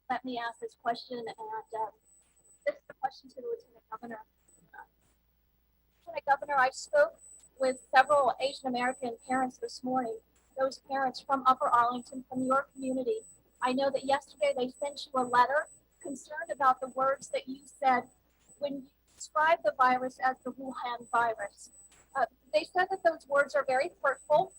let me ask this question, and this is a question to the Lieutenant Governor. Lieutenant Governor, I spoke with several Asian American parents this morning, those parents from Upper Arlington, from your community. I know that yesterday they sent you a letter concerned about the words that you said when you described the virus as the Wuhan virus. They said that those words are very hurtful,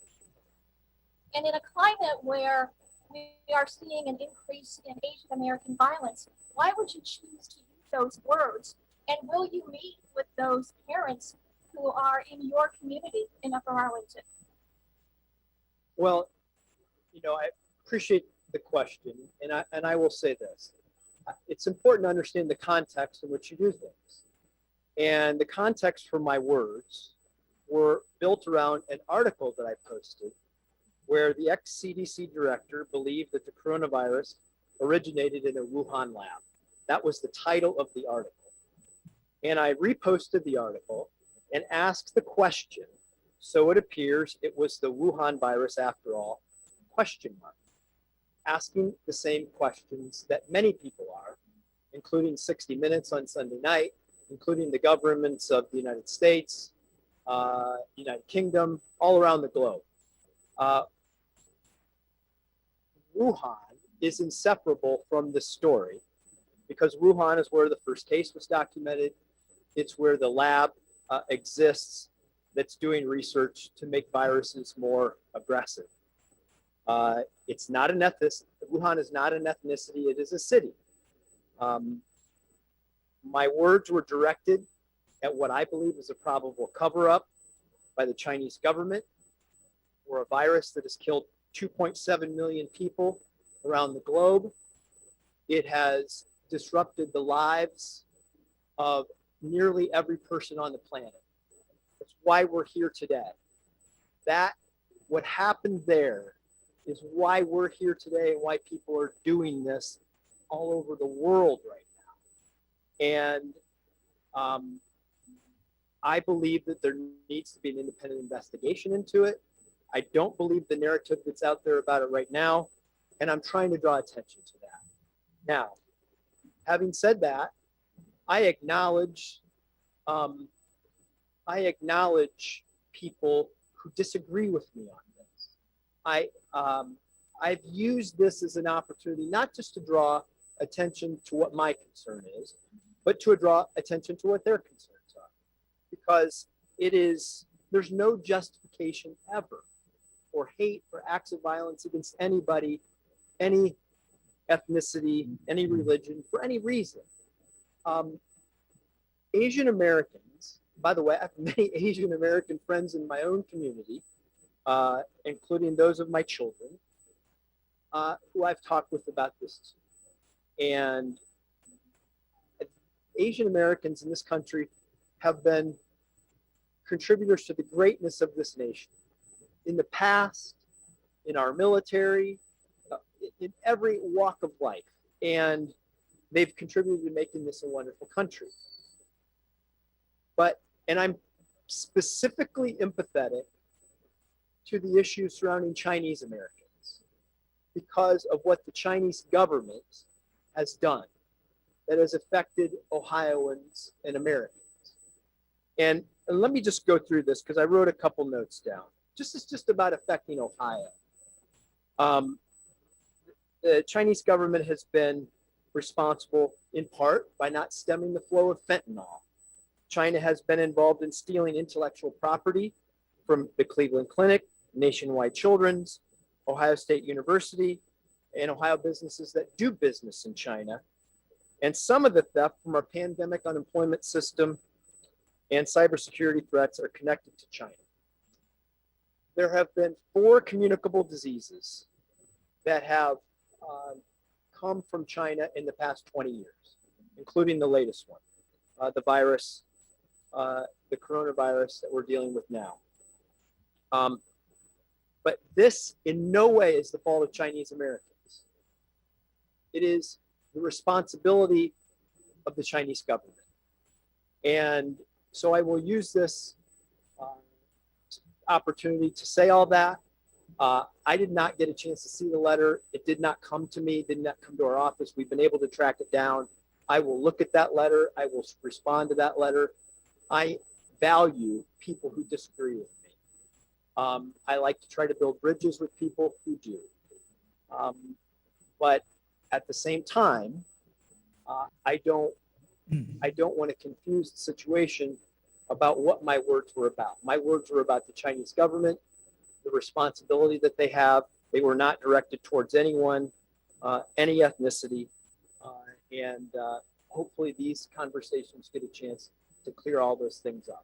and in a climate where we are seeing an increase in Asian American violence, why would you choose to use those words? And will you meet with those parents who are in your community in Upper Arlington? Well, I appreciate the question, and I will say this. It's important to understand the context in which you do things. And the context for my words were built around an article that I posted where the ex-CDC director believed that the coronavirus originated in a Wuhan lab. That was the title of the article. And I reposted the article and asked the question, so it appears it was the Wuhan virus after all, ? Asking the same questions that many people are, including 60 Minutes on Sunday night, including the governments of the United States, United Kingdom, all around the globe. Wuhan is inseparable from the story because Wuhan is where the first case was documented. It's where the lab exists that's doing research to make viruses more aggressive. It's not an ethnicity. Wuhan is not an ethnicity. It is a city. My words were directed at what I believe is a probable cover-up by the Chinese government for a virus that has killed 2.7 million people around the globe. It has disrupted the lives of nearly every person on the planet. That's why we're here today. What happened there is why we're here today and why people are doing this all over the world right now. And I believe that there needs to be an independent investigation into it. I don't believe the narrative that's out there about it right now, and I'm trying to draw attention to that. Now, having said that, I acknowledge people who disagree with me on this. I've used this as an opportunity not just to draw attention to what my concern is, but to draw attention to what their concerns are. Because there's no justification ever for hate or acts of violence against anybody, any ethnicity, any religion, for any reason. Asian Americans, by the way, I have many Asian American friends in my own community, including those of my children, who I've talked with about this. And Asian Americans in this country have been contributors to the greatness of this nation. In the past, in our military, in every walk of life. And they've contributed to making this a wonderful country. And I'm specifically empathetic to the issues surrounding Chinese Americans because of what the Chinese government has done that has affected Ohioans and Americans. And let me just go through this because I wrote a couple notes down. It's just about affecting Ohio. The Chinese government has been responsible in part by not stemming the flow of fentanyl. China has been involved in stealing intellectual property from the Cleveland Clinic, Nationwide Children's, Ohio State University, and Ohio businesses that do business in China. And some of the theft from our pandemic unemployment system and cybersecurity threats are connected to China. There have been 4 communicable diseases that have come from China in the past 20 years, including the latest one, the virus, the coronavirus that we're dealing with now. But this in no way is the fault of Chinese Americans. It is the responsibility of the Chinese government. And so I will use this opportunity to say all that. I did not get a chance to see the letter. It did not come to me, did not come to our office. We've been able to track it down. I will look at that letter. I will respond to that letter. I value people who disagree with me. I like to try to build bridges with people who do. But at the same time, I don't want to confuse the situation about what my words were about. My words were about the Chinese government, the responsibility that they have. They were not directed towards anyone, any ethnicity, and hopefully these conversations get a chance to clear all those things up.